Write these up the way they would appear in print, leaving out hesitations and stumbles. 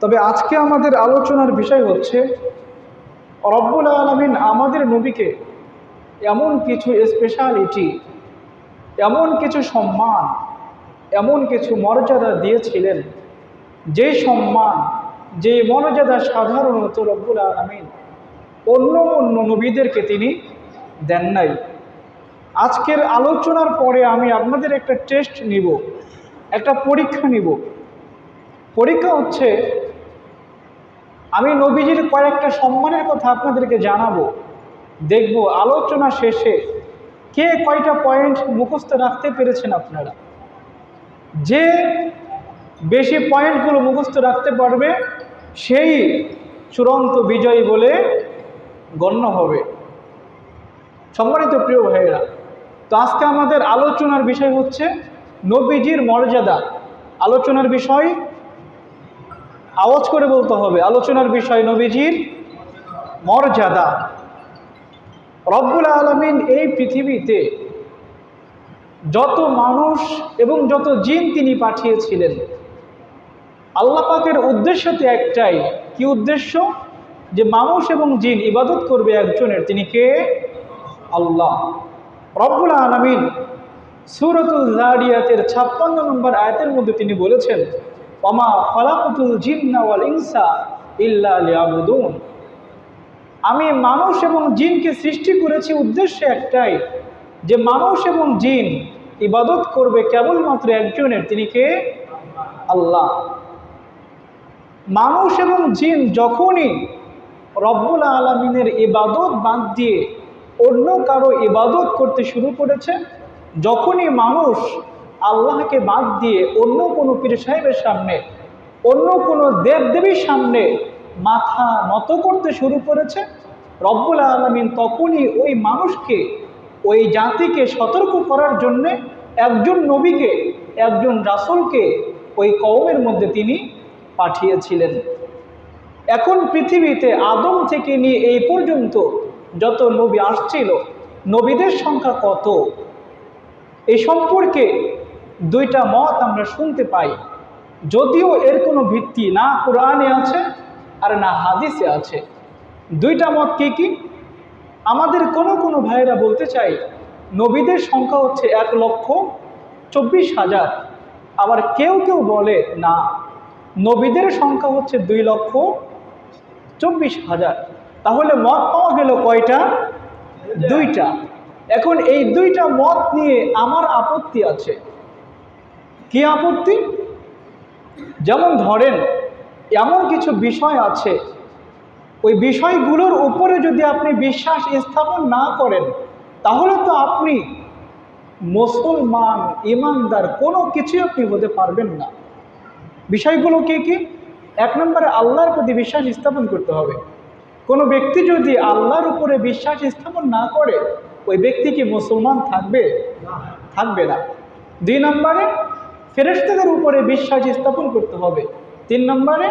তবে আজকে আমাদের আলোচনার বিষয় হচ্ছে রব্বুল আলামিন আমাদের নবীকে এমন কিছু স্পেশালিটি, এমন কিছু সম্মান, এমন কিছু মর্যাদা দিয়েছিলেন, যে সম্মান, যে মর্যাদা সাধারণত রব্বুল আলামিন অন্য অন্য নবীদেরকে তিনি দেন নাই। আজকের আলোচনার পরে আমি আপনাদের একটা টেস্ট নিব, একটা পরীক্ষা নিব। পরীক্ষা হচ্ছে আমি নবীজির কয়েকটা সম্মানের কথা আপনাদেরকে জানাবো। দেখব আলোচনা শেষে কে কয়টা পয়েন্ট মুখস্থ রাখতে পেরেছেন আপনারা। যে বেশি পয়েন্টগুলো মুখস্থ রাখতে পারবে সেই চূড়ান্ত বিজয়ী বলে গণ্য হবে। সম্মানিত প্রিয় ভাইয়েরা, তো আজকে আমাদের আলোচনার বিষয় হচ্ছে নবীজির মর্যাদা। আলোচনার বিষয় আওয়াজ করে বলতে হবে, আলোচনার বিষয় নবীজির মর্যাদা। রব্বুল আলামিন এই পৃথিবীতে যত মানুষ এবং যত জিন তিনি পাঠিয়েছিলেন, আল্লাহ পাকের উদ্দেশ্য তো একটাই। কি উদ্দেশ্য? যে মানুষ এবং জিন ইবাদত করবে একজনের, তিনি কে? আল্লাহ। রব্বুল আলামিন সূরাতুল যারিয়াতের 56 নম্বর আয়াতের মধ্যে তিনি বলেছেন, ওমা খালাকাতুল জিন্না ওয়াল ইনসা ইল্লা লিয়াবুদুন। আমি মানুষ এবং জিনকে সৃষ্টি করেছি উদ্দেশ্য একটাই, যে মানুষ এবং জিন ইবাদত করবে কেবলমাত্র একজনের, তিনি কে? আল্লাহ। মানুষ এবং জিন যখনই রব্বুল আলামিনের ইবাদত বাদ দিয়ে অন্য কারো ইবাদত করতে শুরু করেছে, যখনই মানুষ আল্লাহকে বাদ দিয়ে অন্য কোনো পীর সাহেবের সামনে, অন্য কোনো দেবদেবীর সামনে মাথা নত করতে শুরু করেছে, রব্বুল আলামিন তখনই ওই মানুষকে, ওই জাতিকে সতর্ক করার জন্যে একজন নবীকে, একজন রাসূলকে ওই কওমের মধ্যে তিনি পাঠিয়েছিলেন। এখন পৃথিবীতে আদম থেকে নিয়ে এই পর্যন্ত যত নবী আসছিল, নবীদের সংখ্যা কত, এই সম্পর্কে দুইটা মত আমরা শুনতে পাই। যদিও এর কোনো ভিত্তি না কোরআনে আছে আর না হাদিসে আছে। দুইটা মত কি কি? আমাদের কোনো ভাইয়েরা বলতে চাই নবীদের সংখ্যা হচ্ছে 1,24,000। আবার কেউ কেউ বলে না, নবীদের সংখ্যা হচ্ছে 2,24,000। তাহলে মত পাওয়া গেল কয়টা? দুইটা। এখন এই দুইটা মত নিয়ে আমার আপত্তি আছে। কি আপত্তি? যেমন ধরেন, এমন কিছু বিষয় আছে, ওই বিষয়গুলোর উপরে যদি আপনি বিশ্বাস স্থাপন না করেন, তাহলে তো আপনি মুসলমান, ইমানদার কোনো কিছুই আপনি হতে পারবেন না। বিষয়গুলো কি কি? 1 নম্বরে আল্লাহর প্রতি বিশ্বাস স্থাপন করতে হবে। কোনো ব্যক্তি যদি আল্লাহর উপরে বিশ্বাস স্থাপন না করে, ওই ব্যক্তি কি মুসলমান থাকবে? থাকবে না। 2 নম্বরে ফেরেশতাদের উপরে বিশ্বাস স্থাপন করতে হবে। 3 নম্বরে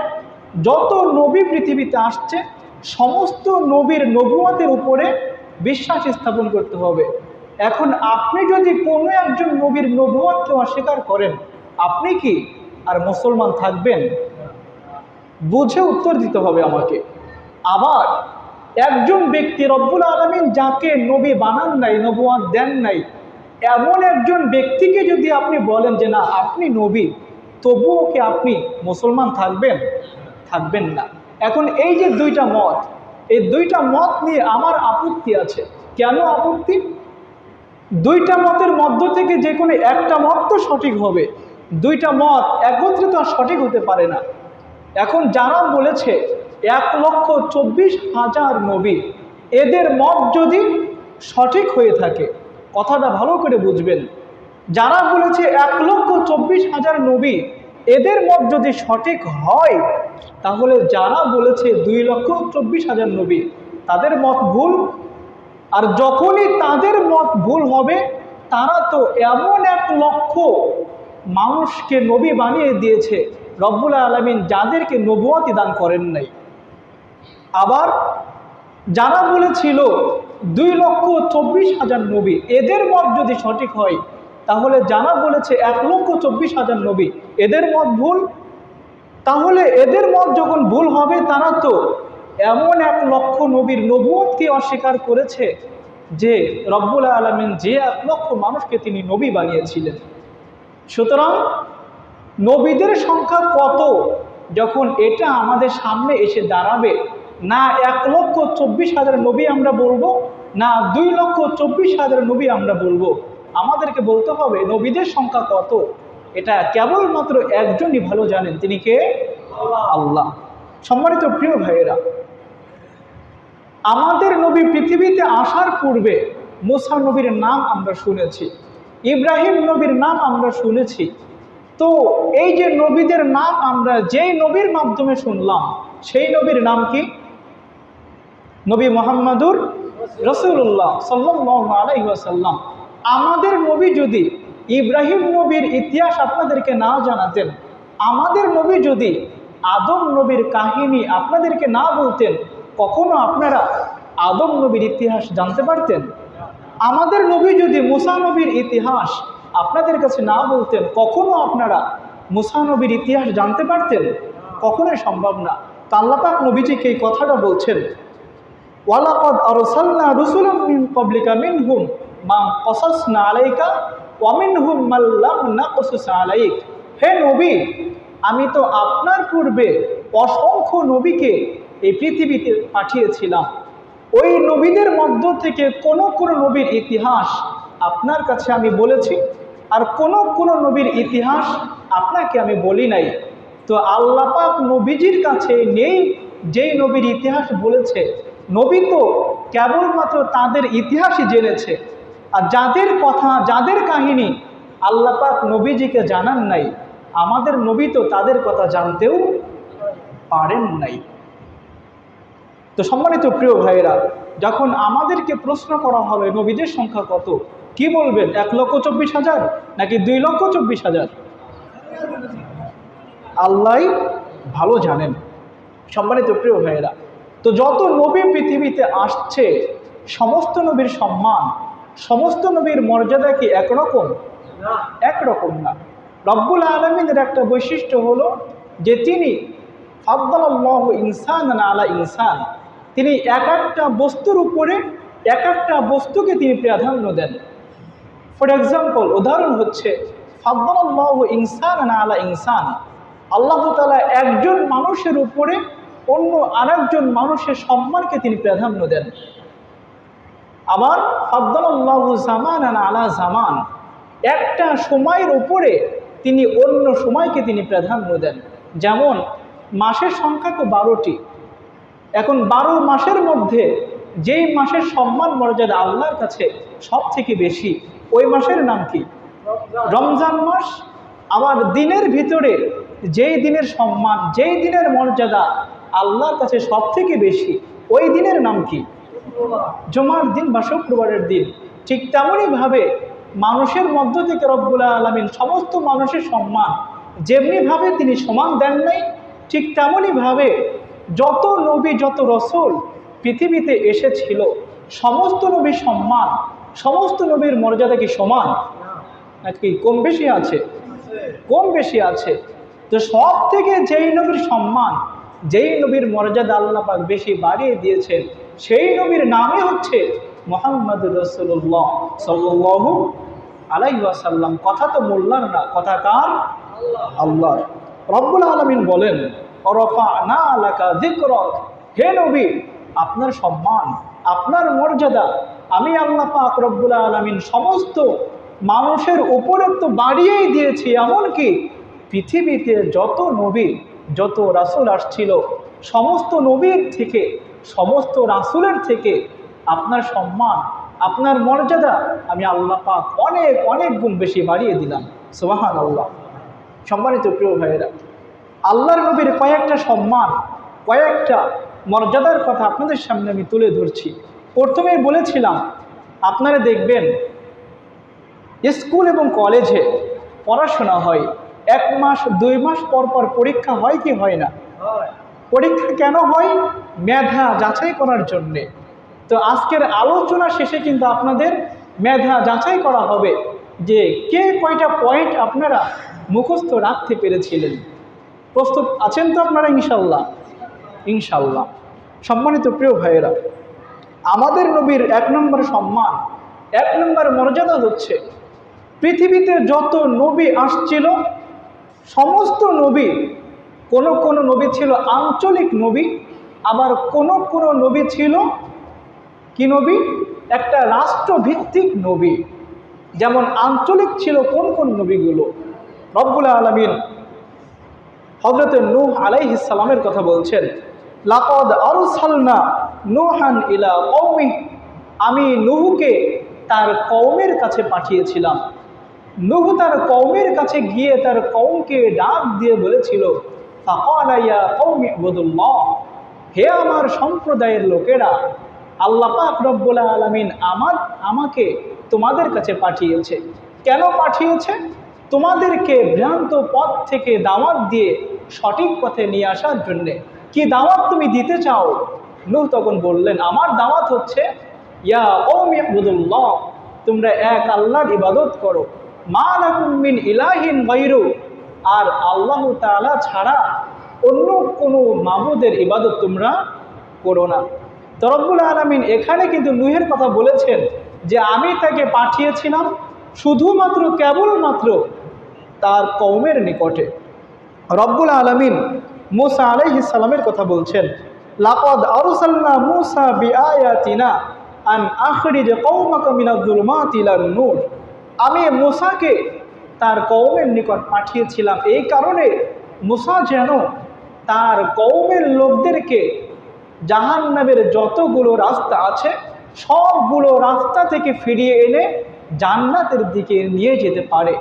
যত নবী পৃথিবীতে আসছে সমস্ত নবীর নবুয়তের উপরে বিশ্বাস স্থাপন করতে হবে। এখন আপনি যদি কোনো একজন নবীর নবুয়তকে অস্বীকার করেন, আপনি কি আর মুসলমান থাকবেন? বুঝে উত্তর দিতে হবে আমাকে। আবার একজন ব্যক্তি রব্বুল আলামিন যাকে নবী বানান নাই, নবুয়ত দেন নাই, এমন একজন ব্যক্তিকে যদি আপনি বলেন যে না আপনি নবী, তবুও কি আপনি মুসলমান থাকবেন? থাকবেন না। এখন এই যে দুইটা মত, এই দুইটা মত নিয়ে আমার আপত্তি আছে। কেন আপত্তি? দুইটা মতের মধ্য থেকে যে কোনো একটা মত তো সঠিক হবে, দুইটা মত একত্রিত সঠিক হতে পারে না। এখন যারা বলেছে 1,24,000 নবী, এদের মত যদি সঠিক হয়ে থাকে, কথাটা ভালো করে বুঝবেন, যারা বলেছে 1,24,000 নবী, এদের মত যদি সঠিক হয়, তাহলে যারা বলেছে 2,24,000 নবী, তাদের মত ভুল। আর যখনই তাদের মত ভুল হবে, তারা তো এমন 1 লক্ষ মানুষকে নবী বানিয়ে দিয়েছে রব্বুল আলামিন যাদেরকে নবুয়তি দান করেন নাই। আবার যারা বলেছিল 2,24,000 নবী, এদের মত যদি সঠিক হয়, তাহলে যারা বলেছে 1,24,000 নবী, এদের মত ভুল। তাহলে এদের মত যখন ভুল হবে, তারা তো এমন 1,00,000 নবীর নবুয়তকে অস্বীকার করেছে যে রব্বুল আলামিন যে 1,00,000 মানুষকে তিনি নবী বানিয়েছিলেন। সুতরাং নবীদের সংখ্যা কত, যখন এটা আমাদের সামনে এসে দাঁড়াবে, না 1,24,000 নবী আমরা বলবো, না 2,24,000 নবী আমরা বলবো, আমাদেরকে বলতে হবে নবীদের সংখ্যা কত। এটা কেবলমাত্র একজনই ভালো জানেন, তিনি কে? আল্লাহ। সম্মানিত প্রিয় ভাইয়েরা, আমাদের নবী পৃথিবীতে আসার পূর্বে মুসা নবীর নাম আমরা শুনেছি, ইব্রাহিম নবীর নাম আমরা শুনেছি। তো এই যে নবীদের নাম আমরা যেই নবীর মাধ্যমে শুনলাম, সেই নবীর নাম কি? নবী মুহাম্মদুর রাসূলুল্লাহ সাল্লাল্লাহু আলাইহি ওয়াসাল্লাম। আমাদের নবী যদি ইব্রাহিম নবীর ইতিহাস আপনাদেরকে না জানাতেন, আমাদের নবী যদি আদম নবীর কাহিনী আপনাদেরকে না বলতেন, কখনো আপনারা আদম নবীর ইতিহাস জানতে পারতেন? আমাদের নবী যদি মুসা নবীর ইতিহাস আপনাদের কাছে না বলতেন, কখনো আপনারা মুসা নবীর ইতিহাস জানতে পারতেন? কখনোই সম্ভব না। তো আল্লাহ পাক নবীজিকে এই কথাটা বলছেন, ওয়ালাকাদ আরসালনা রুসুলাম মিন ক্বাবলিকা মিনহুম মা ক্বাসাসনা আলাইকা ওয়া মিনহুম মান লাম নাকসুস আলাইক। হে নবী, আমি তো আপনার পূর্বে অসংখ্য নবীকে এই পৃথিবীতে পাঠিয়েছিলাম। ওই নবীদের মধ্য থেকে কোনো নবীর ইতিহাস আপনার কাছে আমি বলেছি, আর কোনো নবীর ইতিহাস আপনাকে আমি বলি নাই। তো আল্লাহ পাক নবীজির কাছে নেই যেই নবীর ইতিহাস বলেছে। নবী তো কেবলমাত্র তাদের ইতিহাসই জেনেছে, আর যাদের কথা, যাদের কাহিনী আল্লাহ পাক নবীজিকে জানান নাই, আমাদের নবী তো তাদের কথা জানতেও পারেন নাই। তো সম্মানিত প্রিয় ভাইয়েরা, যখন আমাদেরকে প্রশ্ন করা হবে নবীদের সংখ্যা কত, কি বলবেন? 1,24,000 নাকি 2,24,000? আল্লাহ ভালো জানেন। সম্মানিত প্রিয় ভাইয়েরা, তো যত নবী পৃথিবীতে আসছে, সমস্ত নবীর সম্মান, সমস্ত নবীর মর্যাদা কি একরকম? একরকম না। রব্বুল আলামিনের একটা বৈশিষ্ট্য হলো যে তিনি ফাদ্দালাল্লাহু ইনসানান আলা ইনসান, তিনি এক একটা বস্তুর উপরে এক একটা বস্তুকে তিনি প্রাধান্য দেন। ফর এক্সাম্পল, উদাহরণ হচ্ছে ফাদ্দালাল্লাহু ইনসানান আলা ইনসান, আল্লাহ তাআলা একজন মানুষের উপরে অন্য আরেকজন মানুষের সম্মানকে তিনি প্রাধান্য দেন। আবার ফাদ্দালাল্লাহু জামানান আলা জামান, একটা সময়ের উপরে তিনি অন্য সময়কে তিনি প্রাধান্য দেন। যেমন মাসের সংখ্যা তো 12টি, এখন 12 মাসের মধ্যে যেই মাসের সম্মান মর্যাদা আল্লাহর কাছে সব থেকে বেশি, ওই মাসের নাম কি? রমজান মাস। আবার দিনের ভিতরে যেই দিনের সম্মান, যেই দিনের মর্যাদা আল্লাহর কাছে সব থেকে বেশি, ওই দিনের নাম কি? জুমার দিন বা শুক্রবারের দিন। ঠিক তেমনইভাবে মানুষের মধ্য থেকে রব্বুল আলামিন সমস্ত মানুষের সম্মান যেমনিভাবে তিনি সমান দেন নাই, ঠিক তেমনইভাবে যত নবী, যত রসুল পৃথিবীতে এসেছিল, সমস্ত নবীর সম্মান, সমস্ত নবীর মর্যাদা কি সমান নাকি কম বেশি আছে? কম বেশি আছে। তো সব থেকে যেই নবীর সম্মান, যেই নবীর মর্যাদা আল্লাহ পাক বেশি বাড়িয়ে দিয়েছেন, সেই নবীর নামই হচ্ছে মুহাম্মদুর রাসূলুল্লাহ সাল্লাল্লাহু আলাইহি ওয়াসাল্লাম। কথা তো মোল্লার না, কথা কার? আল্লাহ। রব্বুল আলামিন বলেন, ওয়ারাফা'না লাকা যিকরাক, হে নবী, আপনার সম্মান, আপনার মর্যাদা আমি আল্লাহ পাক রব্বুল আলামিন সমস্ত মানুষের উপরে তো বাড়িয়েই দিয়েছি। এমনকি পৃথিবীতে যত নবী, যত রাসূল আসছিল, সমস্ত নবীর থেকে, সমস্ত রাসূলের থেকে আপনার সম্মান, আপনার মর্যাদা আমি আল্লাহ পাক অনেক অনেক গুণ বেশি বাড়িয়ে দিলাম। সুবহানাল্লাহ। সম্মানিত প্রিয় ভাইয়েরা, আল্লাহর নবীর কয়েকটা সম্মান, কয়েকটা মর্যাদার কথা আপনাদের সামনে আমি তুলে ধরছি। প্রথমেই বলেছিলাম, আপনারা দেখবেন স্কুল এবং কলেজে পড়াশোনা হয়, 1 মাস 2 মাস পর পর পরীক্ষা হয় কি হয় না? পরীক্ষা কেন হয়? মেধা যাচাই করার জন্যে। তো আজকের আলোচনা শেষে কিন্তু আপনাদের মেধা যাচাই করা হবে যে কে কয়টা পয়েন্ট আপনারা মুখস্থ রাখতে পেরেছিলেন। প্রস্তুত আছেন তো আপনারা? ইনশাল্লাহ, ইনশাল্লাহ। সম্মানিত প্রিয় ভাইয়েরা, আমাদের নবীর 1 নম্বর সম্মান, 1 নম্বর মর্যাদা হচ্ছে, পৃথিবীতে যত নবী আসছিল সমস্ত নবী, কোন নবী ছিল আঞ্চলিক নবী, আবার কোন নবী ছিল কি নবী, একটা রাষ্ট্রভিত্তিক নবী। যেমন আঞ্চলিক ছিল কোন নবীগুলো? রব্বুল আলামিন হযরত নূহ আলাইহিস সালামের কথা বলছেন, লাকাদ আরসালনা নূহান ইলা কওমিহি, আমি নূহকে তার কওমের কাছে পাঠিয়েছিলাম। নূহ তার কওমের কাছে গিয়ে তার কওমকে ডাক দিয়ে বলেছিল, ফাকালা ইয়া কওমি ইবুদুল্লাহ, হে আমার সম্প্রদায়ের লোকেরা, আল্লাহ পাক রব্বুল আলামিন আমাকে তোমাদের কাছে পাঠিয়েছে। কেন পাঠিয়েছে? তোমাদেরকে ভ্রান্ত পথ থেকে দাওয়াত দিয়ে সঠিক পথে নিয়ে আসার জন্যে। কি দাওয়াত তুমি দিতে চাও? নূহ তখন বললেন, আমার দাওয়াত হচ্ছে, ইয়া কওমি ইবুদুল্লাহ, তোমরা এক আল্লাহর ইবাদত করো, মা লাকুম মিন ইলাহিন গায়রু, আর আল্লাহ তাআলা ছাড়া অন্য কোনো মাবুদের ইবাদত তোমরা করো না। তো রব্বুল আলামিন এখানে কিন্তু নূহের কথা বলেছেন যে আমি তাকে পাঠিয়েছিলাম শুধুমাত্র কেবলমাত্র তার কওমের নিকটে। রব্বুল আলামিন মূসা আলাইহিস সালামের কথা বলছেন, লাকাদ আরসালনা মূসা বিআয়াতিনা আন আখরিজ কওমাকা মিনাজ-জুলুমাতি ইলান নূর, আমি মূসাকে তার কওমের নিকট পাঠিয়েছিলাম এই কারণে মূসা যেন তার কওমের লোকদেরকে জাহান্নামের যতগুলো রাস্তা আছে সবগুলো রাস্তা থেকে ফিরিয়ে এনে জান্নাতের দিকে নিয়ে যেতে পারে।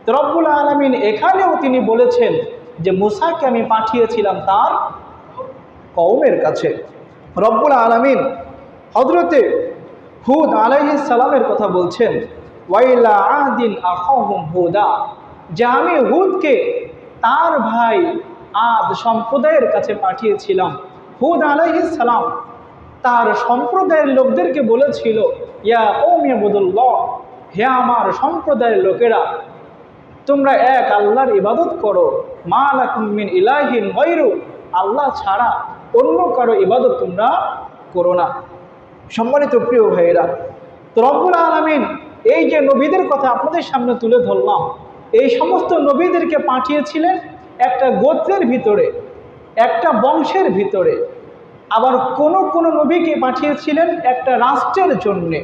তো রব্বুল আলামিন এখানেও তিনি বলেছেন যে মূসাকে আমি পাঠিয়েছিলাম তার কওমের কাছে। রব্বুল আলামিন হযরতে হুদ আলাইহিস সালামের কথা বলছেন, ওয়াইলা আদিন আখাহুম হুদা, যে আমি হুদকে তার ভাই আদ সম্প্রদায়ের কাছে পাঠিয়েছিলাম। হুদ আলাইহিস সালাম তার সম্প্রদায়ের লোকদেরকে বলেছিল, ইয়া কওমি ইবুদুল্লাহ, হে আমার সম্প্রদায়ের লোকেরা, তোমরা এক আল্লাহর ইবাদত করো, মা লাকুম মিন ইলাহিন গায়রু, আল্লাহ ছাড়া অন্য কারো ইবাদত তোমরা করো না। সম্মানিত প্রিয় ভাইয়েরা, তো রব্বুল আলামিন এই যে নবীদের কথা আপনাদের সামনে তুলে ধরলাম, এই সমস্ত নবীদেরকে পাঠিয়েছিলেন একটা গোত্রের ভিতরে, একটা বংশের ভিতরে। আবার কোন নবীকে পাঠিয়েছিলেন একটা রাষ্ট্রের জন্যে।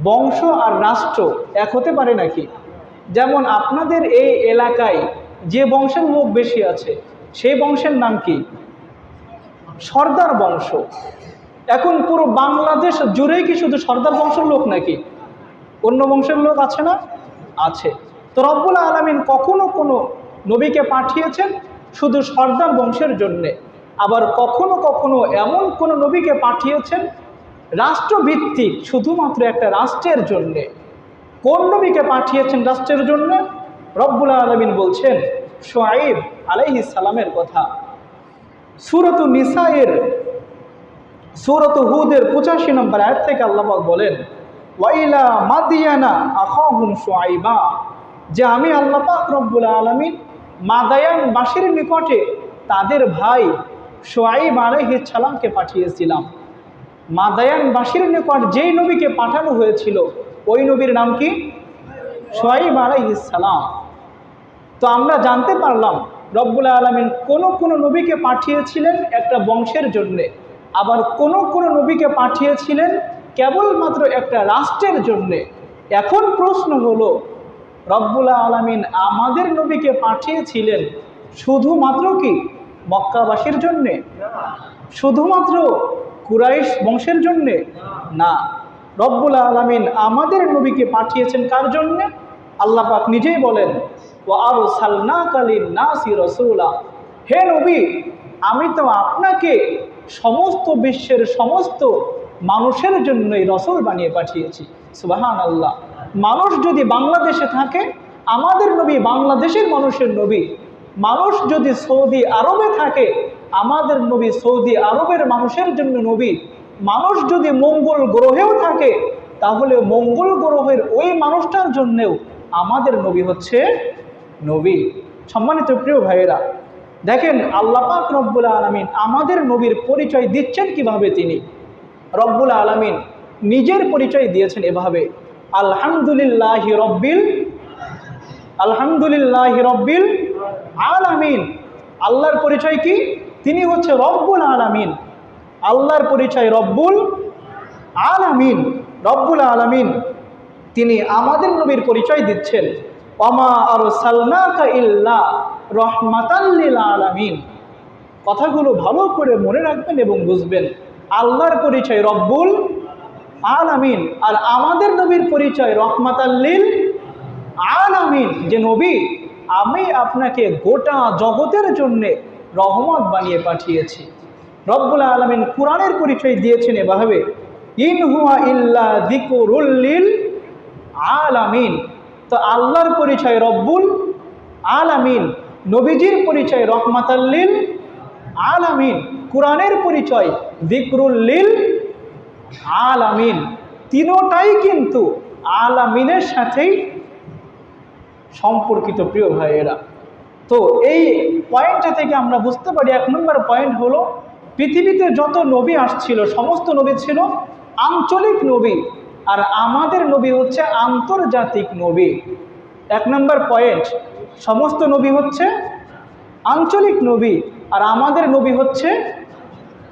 বংশ আর রাষ্ট্র এক হতে পারে নাকি? যেমন আপনাদের এই এলাকায় যে বংশের লোক বেশি আছে সেই বংশের নাম কি? সর্দার বংশ। এখন পুরো বাংলাদেশ জুড়েই কি শুধু সর্দার বংশের লোক নাকি? অন্য বংশের লোক আছে না? আছে। তো রব্বুল আলামিন কোনো নবীকে পাঠিয়েছেন শুধু সর্দার বংশের জন্যে, আবার কখনো এমন কোনো নবীকে পাঠিয়েছেন রাষ্ট্রভিত্তিক, শুধুমাত্র একটা রাষ্ট্রের জন্যে। কোন নবীকে পাঠিয়েছেন রাষ্ট্রের জন্য? রব্বুল আলামিন বলছেন শুআয়ব আলাইহিস সালামের কথা। সূরাত নিসায়ের সূরাত হুদের 85 নম্বর আয়াত থেকে আল্লাহ পাক বলেন, ওয়াইলা মাদিয়ানা আখাহুম শুআয়বা, যে আমি আল্লাহ পাক রব্বুল আলামিন মাদায়ানবাসীর নিকটে তাদের ভাই শুআয়ব আলাইহিস সালামকে পাঠিয়েছিলাম। মাদায়ানবাসীর নিকট যেই নবীকে পাঠানো হয়েছিল ওই নবীর নাম কি? শুআয়ব আলাইহিস সালাম। তো আমরা জানতে পারলাম রব্বুল আলামিন কোন নবীকে পাঠিয়েছিলেন একটা বংশের জন্যে, আবার কোন নবীকে পাঠিয়েছিলেন কেবলমাত্র একটা রাষ্ট্রের জন্যে। এখন প্রশ্ন হলো, রব্বুল আলামিন আমাদের নবীকে পাঠিয়েছিলেন শুধুমাত্র কি মক্কাবাসীর জন্যে? শুধুমাত্র কুরাইশ বংশের জন্যে? না, রব্বুল আলামিন আমাদের নবীকে পাঠিয়েছেন কার জন্যে? আল্লাহ পাক নিজেই বলেন, ওয়া আরসালনাকা লিন-নাসি রাসূলা, হে নবী, আমি তো আপনাকে সমস্ত বিশ্বের সমস্ত মানুষের জন্যই রসূল বানিয়ে পাঠিয়েছি। সুবহানাল্লাহ। মানুষ যদি বাংলাদেশে থাকে আমাদের নবী বাংলাদেশের মানুষের নবী, মানুষ যদি সৌদি আরবে থাকে আমাদের নবী সৌদি আরবের মানুষের জন্য নবী, মানুষ যদি মঙ্গল গ্রহেও থাকে তাহলে মঙ্গল গ্রহের ওই মানুষটার জন্যেও আমাদের নবী হচ্ছে নবী। সম্মানিত প্রিয় ভাইয়েরা, দেখেন আল্লাহ পাক রব্বুল আলামিন আমাদের নবীর পরিচয় দিচ্ছেন কিভাবে। তিনি রব্বুল আলামিন নিজের পরিচয় দিয়েছেন এভাবে, আলহামদুলিল্লাহি রব্বিল আলামিন। আল্লাহর পরিচয় কি? তিনি হচ্ছে রব্বুল আলামিন। আল্লাহর পরিচয় রব্বুল আলামিন। রব্বুল আলামিন তিনি আমাদের নবীর পরিচয় দিচ্ছেন, ওমা আরসালনাকা ইল্লা রাহমাতাল লিল আলামিন। কথাগুলো ভালো করে মনে রাখবেন এবং বুঝবেন। আল্লাহর পরিচয় রব্বুল আলামিন, আর আমাদের নবীর পরিচয় রহমাতাল লিল আলামিন। যে নবী, আমি আপনাকে গোটা জগতের জন্যে রহমত বানিয়ে পাঠিয়েছি। রব্বুল আলামিন কুরআনের পরিচয় দিয়েছেন এভাবে, ইন হুয়া ইল্লা যিকরুল লিল আলামিন। তো আল্লাহর পরিচয় রব্বুল আলামিন, নবীজির পরিচয় রহমাতাল লিল আলামিন, কুরআনের পরিচয় যিকরুল লিল আলামিন। তিনোটাই কিন্তু আলামিনের সাথেই সম্পর্কিত প্রিয় ভাইয়েরা। তো এই পয়েন্টটা থেকে আমরা বুঝতে পারি, 1 নম্বর পয়েন্ট হলো পৃথিবীতে যত নবী আসছিল সমস্ত নবী ছিল আঞ্চলিক নবী, আর আমাদের নবী হচ্ছে আন্তর্জাতিক নবী। 1 নম্বর পয়েন্ট, সমস্ত নবী হচ্ছে আঞ্চলিক নবী আর আমাদের নবী হচ্ছে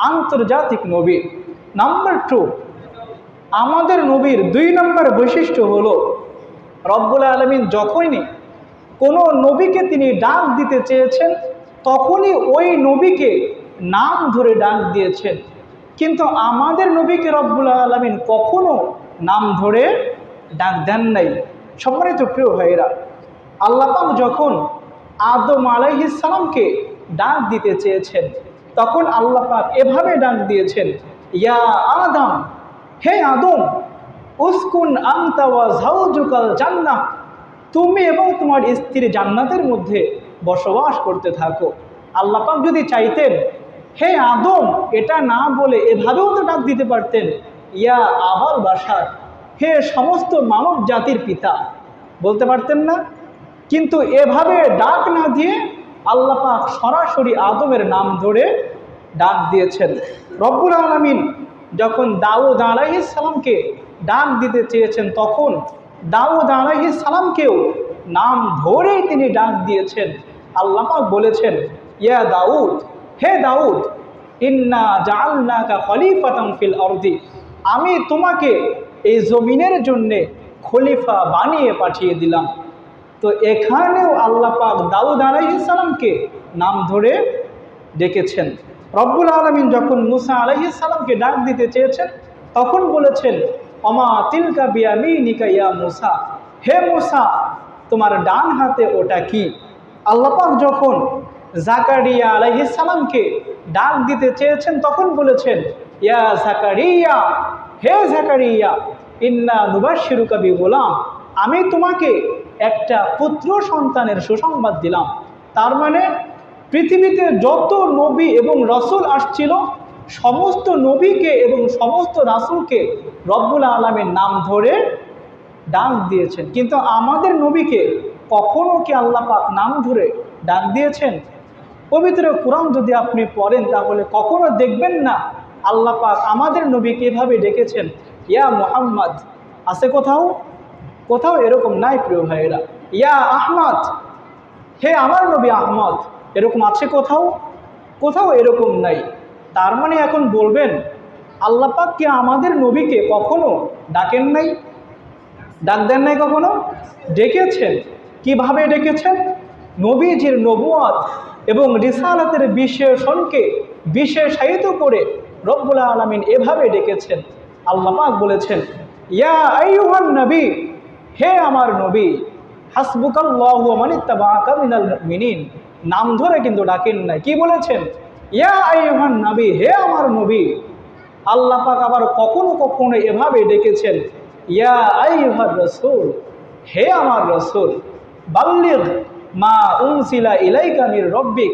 আন্তর্জাতিক নবী। নাম্বার 2, আমাদের নবীর 2 নম্বর বৈশিষ্ট্য হলো রব্বুল আলামিন যখনই কোনো নবীকে তিনি ডাক দিতে চেয়েছেন তখনই ওই নবীকে নাম ধরে ডাক দিয়েছেন। কিন্তু আমাদের নবীকে রব্বুল আলামিন কখনো নাম ধরে ডাক দেন নাই। সম্মানিত প্রিয় ভাইয়েরা, আল্লাহ পাক যখন আদম আলাইহিস সালামকে ডাক দিতে চেয়েছেন তখন আল্লাহ পাক এভাবে ডাক দিয়েছেন, ইয়া আদম, হে আদম, উসকুন আনতা ওয়া যাওজুকাল জান্নাহ, তুমি এবং তোমার স্ত্রী জান্নাতের মধ্যে বসবাস করতে থাকো। আল্লাহ পাক যদি চাইতেন হে আদম এটা না বলে এভাবেও তো ডাক দিতে পারতেন, ইয়া আবাল বাশার, হে সমস্ত মানব জাতির পিতা, বলতে পারতেন না? কিন্তু এভাবে ডাক না দিয়ে আল্লাহ পাক সরাসরি আদমের নাম ধরে ডাক দিয়েছেন। রব্বুল আলামিন যখন দাউদ আলাইহিস সালামকে ডাক দিতে চেয়েছেন তখন দাউদ আলাইহিস সালামকেও নাম ধরেই তিনি ডাক দিয়েছেন। আল্লাহ পাক বলেছেন, ইয়া দাউদ, হে দাউদ, ইন্না জাআলনাকা খলিফাতান ফিল আরদি, আমি তোমাকে এই জমিনের জন্যে খলিফা বানিয়ে পাঠিয়ে দিলাম। তো এখানেও আল্লাহ পাক দাউদ আলাইহিস সালামকে নাম ধরে ডেকেছেন। রব্বুল আলামিন যখন মুসা আলাইহিস সালামকে ডাক দিতে চেয়েছেন তখন বলেছেন, ওমা তিলকা বিয়ামিনিকা ইয়া মুসা, হে মুসা, তোমার ডান হাতে ওটা কি? আল্লাহ পাক যখন জাকারিয়া আলাইহিস সালামকে ডাক দিতে চেয়েছেন তখন বলেছেন, ইয়া জাকারিয়া, হে জাকারিয়া, ইন্না নুবাশশিরুকা বিগুলাম, আমি তোমাকে একটা পুত্র সন্তানের সুসংবাদ দিলাম। তার মানে পৃথিবীতে যত নবী এবং রাসূল আসছিল সমস্ত নবীকে এবং সমস্ত রাসূলকে রব্বুল আলামিন নাম ধরে ডাক দিয়েছেন। কিন্তু আমাদের নবীকে কখনো কি আল্লাহ পাক নাম ধরে ডাক দিয়েছেন? পবিত্র কুরআন যদি আপনি পড়েন তাহলে কখনো দেখবেন না আল্লাহ পাক আমাদের নবীকে এভাবে ডেকেছেন, ইয়া মুহাম্মদ। আছে কোথাও? কোথাও এরকম নাই প্রিয় ভাইয়েরা। ইয়া আহমদ, হে আমার নবী আহমদ, এরকম আছে কোথাও? কোথাও এরকম নাই। তার মানে এখন বলবেন আল্লাহ পাক কি আমাদের নবীকে কখনো ডাকেন নাই? ডাক দেন নাই কখনো? ডেকেছেন। কিভাবে ডেকেছেন? নবীজির নবুয়ত এবং রিসালাতের বিশেষণকে বিশেষায়িত করে রব্বুল আলামিন এভাবে ডেকেছেন। আল্লাহ পাক বলেছেন, ইয়া আইয়ুহান নবী, হে আমার নবী, হাসবুকাল্লাহু ওয়া মানিত্তাবাআকা মিনাল মুমিনিন, নাম ধরে কিন্তু ডাকেন নাই। কি বলেছেন? ইয়া আইয়ুহান নবী, হে আমার নবী। আল্লাহ পাক আবার কখনো কখনো এভাবে ডেকেছেন, ইয়া আইয়ুহার রাসূল, হে আমার রাসূল, বাল্লিগ মা উনসিলা ইলাইকা মির রব্বিক,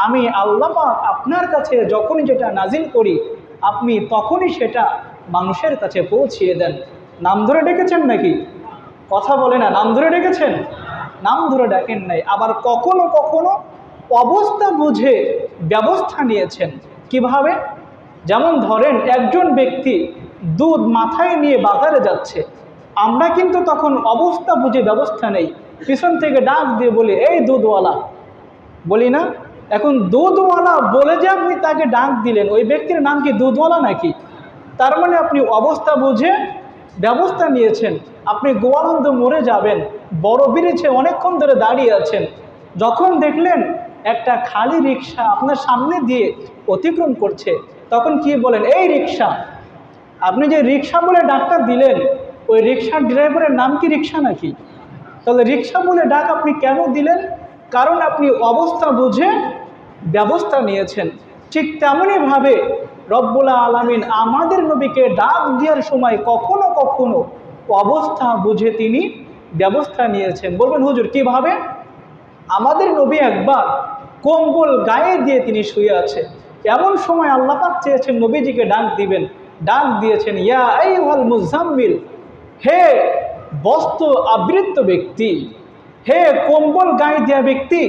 আমি আল্লাহ পাক আপনার কাছে যখনই যেটা নাজিল করি আপনি তখনই সেটা মানুষের কাছে পৌঁছিয়ে দেন। নাম ধরে ডেকেছেন নাকি? কথা বলে না। নাম ধরে ডেকেছেন? নাম ধরে ডাকেন নাই। আবার কখনো কখনো অবস্থা বুঝে ব্যবস্থা নিয়েছেন। কিভাবে? যেমন ধরেন একজন ব্যক্তি দুধ মাথায় নিয়ে বাজারে যাচ্ছে, আমরা কিন্তু তখন অবস্থা বুঝে ব্যবস্থা নেই, পিছন থেকে ডাক দিয়ে বলি, এই দুধওয়ালা, বলি না? এখন দুধওয়ালা বলে যে আপনি তাকে ডাক দিলেন, ওই ব্যক্তির নাম কি দুধওয়ালা নাকি? তার মানে আপনি অবস্থা বুঝে ব্যবস্থা নিয়েছেন। আপনি গোয়ালন্দ মরে যাবেন, বড় ব্রিজে অনেকক্ষণ ধরে দাঁড়িয়ে আছেন, যখন দেখলেন একটা খালি রিক্সা আপনার সামনে দিয়ে অতিক্রম করছে, তখন কি বলেন, এই রিক্সা। আপনি যে রিক্সা বলে ডাকটা দিলেন, ওই রিক্সার ড্রাইভারের নাম কি রিক্সা নাকি? তাহলে রিক্সা বলে ডাক আপনি কেন দিলেন? কারণ আপনি অবস্থা বুঝে ব্যবস্থা নিয়েছেন। ঠিক তেমনইভাবে রব্বুল আলামিন আমাদের নবীকে ডাক দেওয়ার সময় কখনো কখনো অবস্থা বুঝে তিনি ব্যবস্থা নিয়েছেন। বলবেন হুজুর কিভাবে? আমাদের নবী একবার কম্বল গায়ে দিয়ে তিনি শুয়ে আছে, এমন সময় আল্লাহ পাক চেয়েছেন নবীজিকে ডাক দিবেন, ডাক দিয়েছেন, ইয়া আইয়ুহাল মুজাম্মিল, হে বস্ত্র আবৃত ব্যক্তি, হে কম্বল গায়ে দেওয়া ব্যক্তি,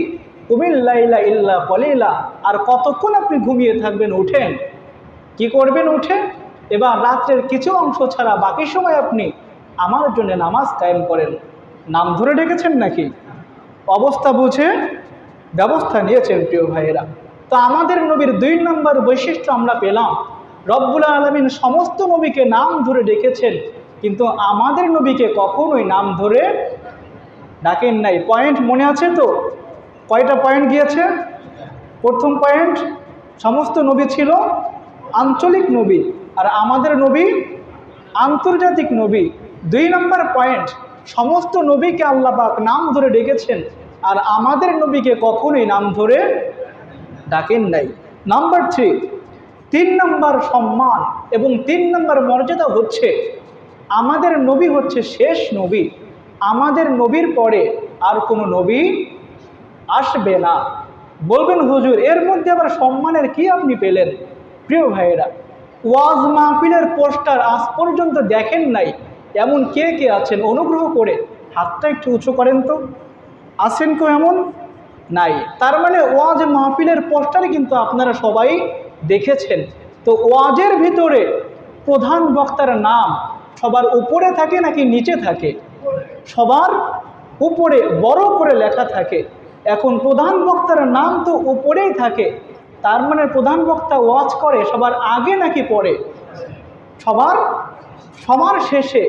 কুমিল লাইলা ইল্লা কলিলা, আর কতক্ষণ আপনি ঘুমিয়ে থাকবেন, উঠেন। কি করবেন? উঠে এবার রাত্রের কিছু অংশ ছাড়া বাকি সময় আপনি আমার জন্য নামাজ কায়েম করেন। নাম ধরে ডেকেছেন নাকি? অবস্থা বুঝে ব্যবস্থা নিয়েছেন প্রিয় ভাইয়েরা। তো আমাদের নবীর 2 নম্বর বৈশিষ্ট্য আমরা পেলাম, রব্বুল আলামিন সমস্ত নবীকে নাম ধরে ডেকেছেন, কিন্তু আমাদের নবীকে কখনোই নাম ধরে ডাকেন নাই। পয়েন্ট মনে আছে তো? কয়টা পয়েন্ট গিয়েছে? প্রথম পয়েন্ট, সমস্ত নবী ছিল আঞ্চলিক নবী, আর আমাদের নবী আন্তর্জাতিক নবী। 2 নম্বর পয়েন্ট, সমস্ত নবীকে আল্লাহ পাক নাম ধরে ডেকেছেন, আর আমাদের নবীকে কখনোই নাম ধরে ডাকেন নাই। নাম্বার 3, 3 নম্বর সম্মান এবং 3 নম্বর মর্যাদা হচ্ছে, আমাদের নবী হচ্ছে শেষ নবী, আমাদের নবীর পরে আর কোনো নবী আসবে না। বলবেন হুজুর এর মধ্যে আবার সম্মানের কি আপনি পেলেন? প্রিয় ভাইয়েরা, ওয়াজ মাহফিলের পোস্টার আজ পর্যন্ত দেখেন নাই এমন কে কে আছেন? অনুগ্রহ করে হাতটা একটু উঁচু করেন তো। আছেন কেউ এমন? নাই। তার মানে ওয়াজ মাহফিলের পোস্টার কিন্তু আপনারা সবাই দেখেছেন। তো ওয়াজের ভিতরে প্রধান বক্তার নাম সবার উপরে থাকে নাকি নিচে থাকে? সবার উপরে বড় করে লেখা থাকে। এখন প্রধান বক্তার নাম তো উপরেই থাকে, তার মানে প্রধান বক্তা ওয়াজ করে সবার আগে নাকি পরে? সবার শেষে।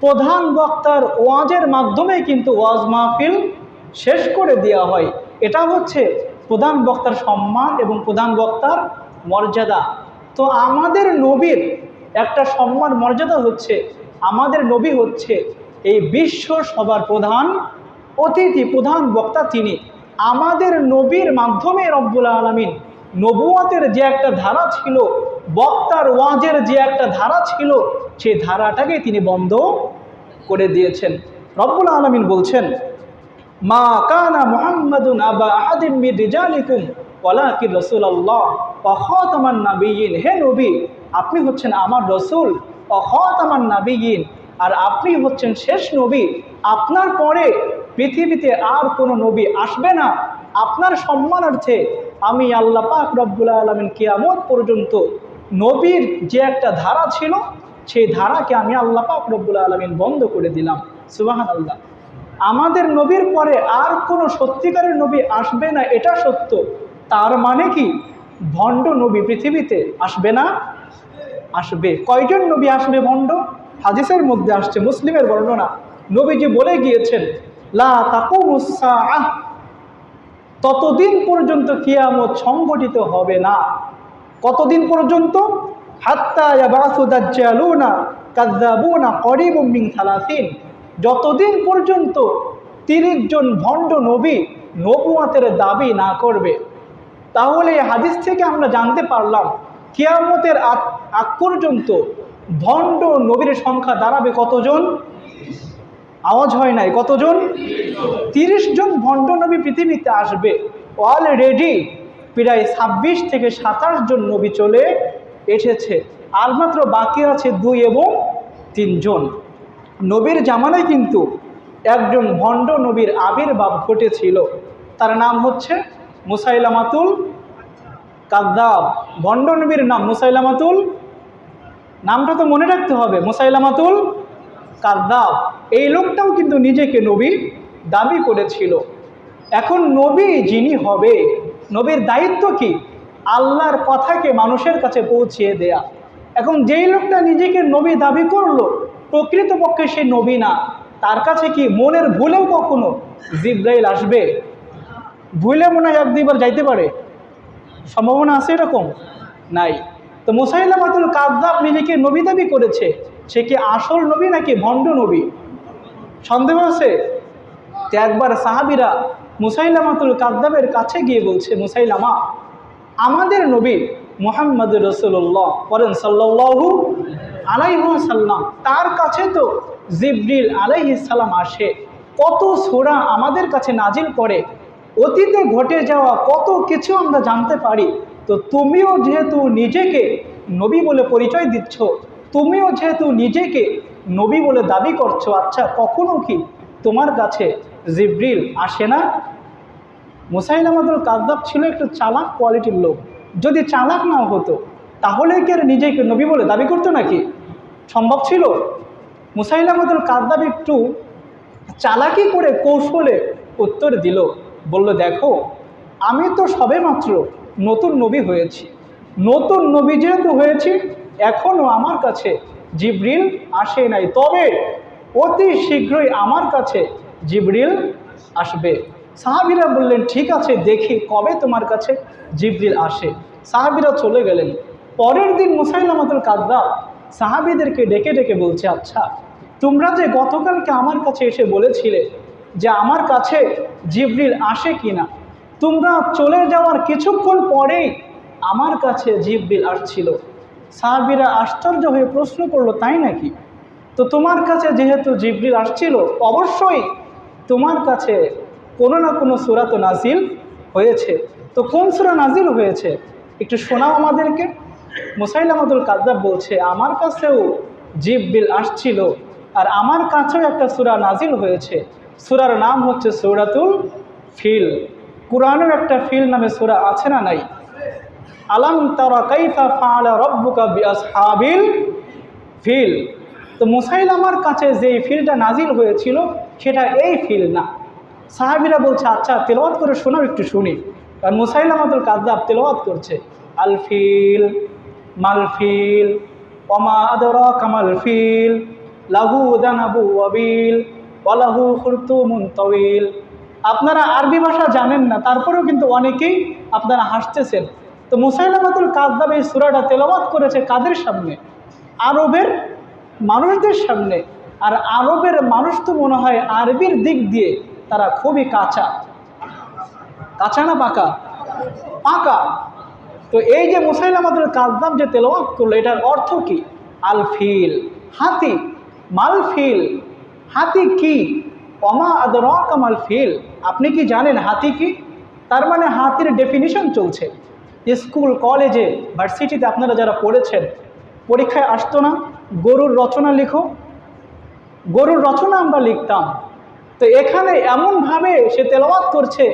প্রধান বক্তার ওয়াজের মাধ্যমে কিন্তু ওয়াজ মাহফিল শেষ করে দেওয়া হয়। এটা হচ্ছে প্রধান বক্তার সম্মান এবং প্রধান বক্তার মর্যাদা। তো আমাদের নবীর একটা সম্মান মর্যাদা হচ্ছে, আমাদের নবী হচ্ছে এই বিশ্ব সবার প্রধান অতিথি, প্রধান বক্তা তিনি। আমাদের নবীর মাধ্যমে রব্বুল আলামিন নবুয়তের যে একটা ধারা ছিল, বক্তার ওয়াজের যে একটা ধারা ছিল, সেই ধারাটাকে তিনি বন্ধ করে দিয়েছেন। রব্বুল আলামিন বলছেন, মা কানা মুহাম্মাদুন আবা আহাদিম মির রিজালিকুম ওয়ালাকিন রাসূলুল্লাহ ওয়া খাতামান নাবিয়্যিন। হে নবী, আপনি হচ্ছেন আমার রাসূল, ওয়া খাতামান নাবিয়্যিন, আর আপনি হচ্ছেন শেষ নবী। আপনার পরে পৃথিবীতে আর কোনো নবী আসবে না। আপনার সম্মানার্থে আমি আল্লাহ পাক রব্বুল আলামিন কিয়ামত পর্যন্ত নবীর যে একটা ধারা ছিল, সেই ধারাকে আমি আল্লাহ পাক রব্বুল আলামিন বন্ধ করে দিলাম। সুবহানাল্লাহ। আমাদের নবীর পরে আর কোনো সত্যিকারের নবী আসবে না, এটা সত্য। তার মানে কি ভণ্ড নবী পৃথিবীতে আসবে না? আসবে। কয়জন নবী আসবে ভণ্ড? হাদিসের মধ্যে আসছে, মুসলিমের বর্ণনা, নবীজি বলে গিয়েছেন, লা তাকুমুস সাআহ, ততদিন পর্যন্ত কিয়ামত সংঘটিত হবে না। কতদিন পর্যন্ত? হাত্তা ইয়াবাসু দাজ্জালুনা কাযযাবুনা করিবুম মিন 30, যতদিন পর্যন্ত 30 জন ভণ্ড নবী নবুয়তের দাবি না করবে। তাহলে এই হাদিস থেকে আমরা জানতে পারলাম কিয়ামতের আগ পর্যন্ত ভণ্ড নবীর সংখ্যা দাঁড়াবে কতজন? আওয়াজ হয় নাই, কতজন? 30 জন ভণ্ড নবী পৃথিবীতে আসবে। অলরেডি প্রায় 26 থেকে 27 জন নবী চলে এসেছে, আর মাত্র বাকি আছে 2 এবং 3 জন। নবীর জামানায় কিন্তু একজন ভণ্ড নবীর আবির্ভাব ঘটেছিল, তার নাম হচ্ছে মুসাইলামাতুল কাযযাব। ভণ্ড নবীর নাম মুসাইলামাতুল, নামটা তো মনে রাখতে হবে, মুসাইলামাতুল কাযযাব। এই লোকটাও কিন্তু নিজেকে নবী দাবি করেছিল। এখন নবী যিনি হবে, নবীর দায়িত্ব কি? আল্লাহর কথাকে মানুষের কাছে পৌঁছিয়ে দেয়া। এখন যেই লোকটা নিজেকে নবী দাবি করলো, প্রকৃতপক্ষে সে নবী না। তার কাছে কি মনের ভুলেও কখনো জিবরাইল আসবে? ভুলে মনে হয় এক দুইবার যাইতে পারে, সম্ভাবনা আছে এরকম? নাই। তো মুসাইলামাতুল কাযযাব নিজেকে নবী দাবি করেছে, সে কি আসল নবী নাকি ভণ্ড নবী? সন্দেহ আছে। তো একবার সাহাবীরা মুসাইলামাতুল কাযযাবের কাছে গিয়ে বলছে, মুসাইলামা, আমাদের নবী মুহাম্মদুর রাসূলুল্লাহ বলেন সাল্লাল্লাহু আলাইহি ওয়াসাল্লাম, তার কাছে তো জিবরিল আলাইহিস সালাম আসে, কত সূরা আমাদের কাছে নাজিল করে, অতীতে ঘটে যাওয়া কত কিছু আমরা জানতে পারি। তো তুমিও যেহেতু নিজেকে নবী বলে পরিচয় দিচ্ছ, তুমিও যেহেতু নিজেকে নবী বলে দাবি করছো, আচ্ছা কখনো কি তোমার কাছে জিবরিল আসে না? মুসাইলামাতুল কাযযাব ছিল একটু চালাক কোয়ালিটির লোক। যদি চালাক না হতো তাহলে কি আর নিজেকে নবী বলে দাবি করতো নাকি? সম্ভব ছিল? মুসাইলামাতুল কাযযাব একটু চালাকি করে কৌশলে উত্তর দিল, বলল, দেখো আমি তো সবেমাত্র নতুন নবী হয়েছি, নতুন নবী যেহেতু হয়েছি এখনও আমার কাছে জিবরিল আসে নাই, তবে অতি শীঘ্রই আমার কাছে জিবরিল আসবে। সাহাবীরা বললেন, ঠিক আছে দেখি কবে তোমার কাছে জিবরিল আসে। সাহাবীরা চলে গেলেন। পরের দিন মুসাইলামাতুল কাযযাব সাহাবীদেরকে ডেকে ডেকে বলছে, আচ্ছা তোমরা যে গতকালকে আমার কাছে এসে বলেছিলে যে আমার কাছে জিবরিল আসে কিনা, তোমরা চলে যাওয়ার কিছুক্ষণ পরেই আমার কাছে জিবরিল আসছিল। সাহাবীরা আশ্চর্য হয়ে প্রশ্ন করলো, তাই নাকি? তো তোমার কাছে যেহেতু জিবরিল আসছিল, অবশ্যই তোমার কাছে কোনো না কোনো সূরা তো নাজিল হয়েছে। তো কোন সূরা নাজিল হয়েছে একটু শোনাও আমাদেরকে। মুসাইলামাতুল কাযযাব বলছে, আমার কাছেও জিবরিল আসছিল, আর আমার কাছেও একটা সূরা নাজিল হয়েছে। সূরার নাম হচ্ছে সূরাতুল ফিল। কুরআনের একটা ফিল নামে সূরা আছে না নাই? আলাম তারা কাইফা ফাআলা রাব্বুকা বিআসহাবিল ফিল। তো মুসাইলামার কাছে যেই ফিলটা নাজিল হয়েছিল সেটা এই ফিল না। সাহাবীরা বলছে, আচ্ছা তেলাওয়াত করে শোনাও, একটু শুনি। কারণ মুসাইলামাতুল কাযযাব তেলাওয়াত করছে, আল ফিল মাল ফিল ওমা আদরাকা মাল ফিল লাহু যানাবু ওয়াবিল ওয়া লাহু খুরতুমুন তাওয়িল। আপনারা আরবি ভাষা জানেন না, তারপরেও কিন্তু অনেকেই আপনারা হাসতেছেন। তো মুসাইলামাতুল কাযযাব এই সূরাটা তেলাওয়াত করেছে কাদের সামনে? আরবের মানুষদের সামনে। আর আরবের মানুষ তো মনে হয় আরবির দিক দিয়ে তারা খুবই কাঁচা। কাঁচা না পাকা? পাকা। তো এই যে মুসাইলামাতুল কাযযাব যে তেলাওয়াত করলো, এটার অর্থ কি? আল ফিল, হাতি। মাল ফিল, হাতি কি? ওমা আদরাকা মাল ফিল, আপনি কি জানেন হাতি কি? তার মানে হাতির ডেফিনিশন চলছে। স্কুল কলেজে ভার্সিটিতে আপনারা যারা পড়েছেন, পরীক্ষায় আসতো না গরুর রচনা লিখো? গরুর রচনা আমরা লিখতাম। তো এখানে এমনভাবে সে তেলাওয়াত করছে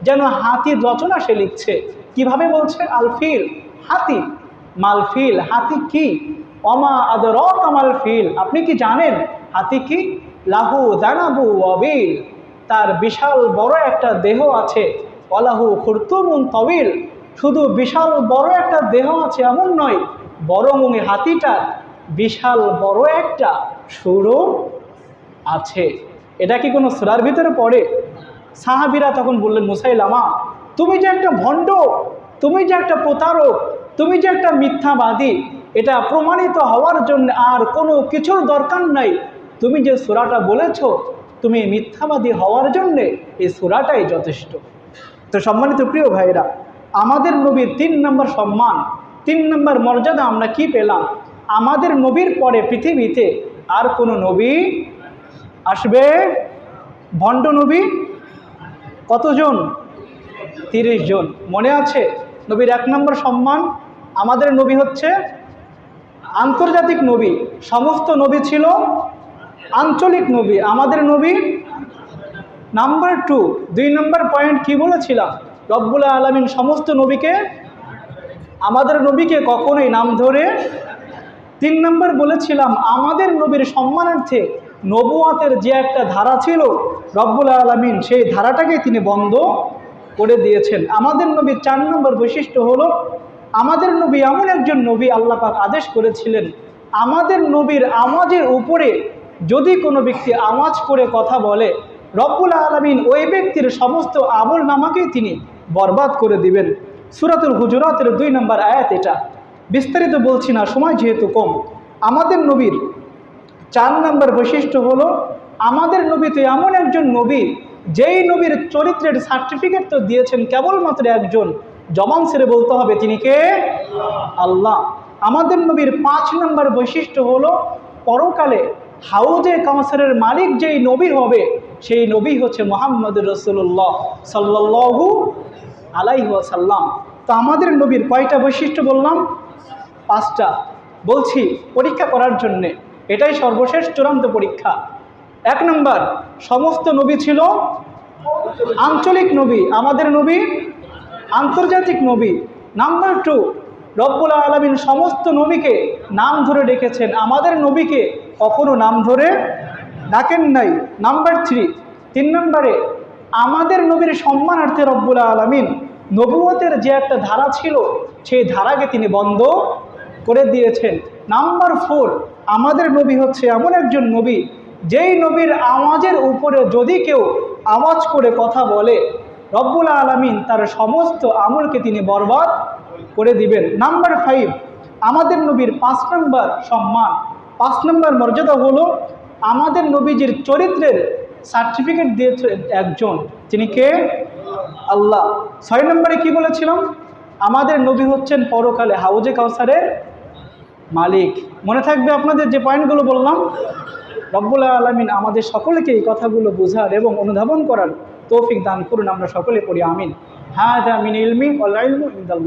যেন হাতির রচনা সে লিখছে। কিভাবে বলছে? আল ফিল, হাতি। মাল ফিল, হাতি কি? ওমা আদরাকা মাল ফিল, আপনি কি জানেন হাতি কি? লাহু যানাবু ওয়াবিল, তার বিশাল বড় একটা দেহ আছে। ওয়ালাহু খুরতুমুন তাওয়িল, শুধু বিশাল বড় একটা দেহ আছে এমন নয়, বরং ওই হাতিটার বিশাল বড় একটা সুরও আছে। এটা কি কোনো সূরার ভিতরে পড়ে? সাহাবীরা তখন বললেন, মুসাইলামা তুমি যে একটা ভণ্ড, তুমি যে একটা প্রতারক, তুমি যে একটা মিথ্যাবাদী, এটা প্রমাণিত হওয়ার জন্য আর কোনো কিছুর দরকার নাই। তুমি যে সূরাটা বলেছ, তুমি মিথ্যাবাদী হওয়ার জন্যে এই সূরাটাই যথেষ্ট। তো সম্মানিত প্রিয় ভাইরা, আমাদের নবীর 3 নম্বর সম্মান, 3 নম্বর মর্যাদা আমরা কি পেলাম? আমাদের নবীর পরে পৃথিবীতে আর কোনো নবী আসবে? ভণ্ড নবী কতজন? 30 জন। মনে আছে? নবীর 1 নম্বর সম্মান, আমাদের নবী হচ্ছে আন্তর্জাতিক নবী। সমস্ত নবী ছিল আঞ্চলিক নবী, আমাদের নবী নাম্বার 2। 2 নম্বর পয়েন্ট কি বলেছিলাম? রব্বুল আলামিন সমস্ত নবীকে, আমাদের নবীকে কখনোই নাম ধরে। 3 নম্বর বলেছিলাম আমাদের নবীর সম্মানার্থে নবুয়াতের যে একটা ধারা ছিল রব্বুল আলামিন সেই ধারাটাকে তিনি বন্ধ করে দিয়েছেন। আমাদের নবীর 4 নম্বর বৈশিষ্ট্য হলো আমাদের নবী এমন একজন নবী আল্লাহ পাক আদেশ করেছিলেন আমাদের নবীর আওয়াজের উপরে যদি কোনো ব্যক্তি আওয়াজ করে কথা বলে রব্বুল আলামিন ওই ব্যক্তির সমস্ত আমল নামাকেই তিনি বরবাদ করে দিবেন। সূরাতুল হুজুরাতের 2 নম্বর আয়াত এটা। বিস্তারিত বলছি না, সময় যেহেতু কম। আমাদের নবীর 4 নম্বর বৈশিষ্ট্য হলো আমাদের নবী তো এমন একজন নবী যেই নবীর চরিত্রের সার্টিফিকেট তো দিয়েছেন কেবলমাত্র একজন, জবান ছেড়ে বলতে হবে তিনি কে? আল্লাহ। আমাদের নবীর 5 নম্বর বৈশিষ্ট্য হলো পরকালে হাউজে কাউসারের মালিক যেই নবী হবে সেই নবী হচ্ছে মুহাম্মদুর রাসূলুল্লাহ সাল্লাল্লাহু আলাইহি ওয়াসাল্লাম। তো আমাদের নবীর কয়টা বৈশিষ্ট্য বললাম? 5টা। বলছি পরীক্ষা করার জন্যে, এটাই সর্বশেষ চূড়ান্ত পরীক্ষা। 1 নম্বর, সমস্ত নবী ছিল আঞ্চলিক নবী, আমাদের নবী আন্তর্জাতিক নবী। নাম্বার 2, রব্বুল আলামিন সমস্ত নবীকে নাম ধরে ডেকেছেন, আমাদের নবীকে কখনো নাম ধরে ডাকেন নাই। নাম্বার 3 নম্বরে আমাদের নবীর সম্মানার্থে রব্বুল আলামিন নবুয়তের যে একটা ধারা ছিল সেই ধারাকে তিনি বন্ধ করে দিয়েছেন। নাম্বার 4, আমাদের নবী হচ্ছে এমন একজন নবী যেই নবীর আওয়াজের উপরে যদি কেউ আওয়াজ করে কথা বলে রব্বুল আলামিন তার সমস্ত আমলকে তিনি বরবাদ করে দিবেন। নাম্বার 5, আমাদের নবীর 5 নম্বর সম্মান, 5 নম্বর মর্যাদা হলো আমাদের নবীজির চরিত্রের সার্টিফিকেট দিয়েছে একজন, তিনি কে? আল্লাহ। 6 নম্বরে কি বলেছিলাম? আমাদের নবী হচ্ছেন পরকালে হাউজে কাউসারের মালিক। মনে থাকবে আপনাদের যে পয়েন্টগুলো বললাম? রব্বুল আলামিন আমাদের সকলকে এই কথাগুলো বোঝার এবং অনুধাবন করার তৌফিক দান করুন। আমরা সকলে পড়ি আমিন। হাযা মিন ইলমি ওয়াল ইলমু ইনদাল্লাহ।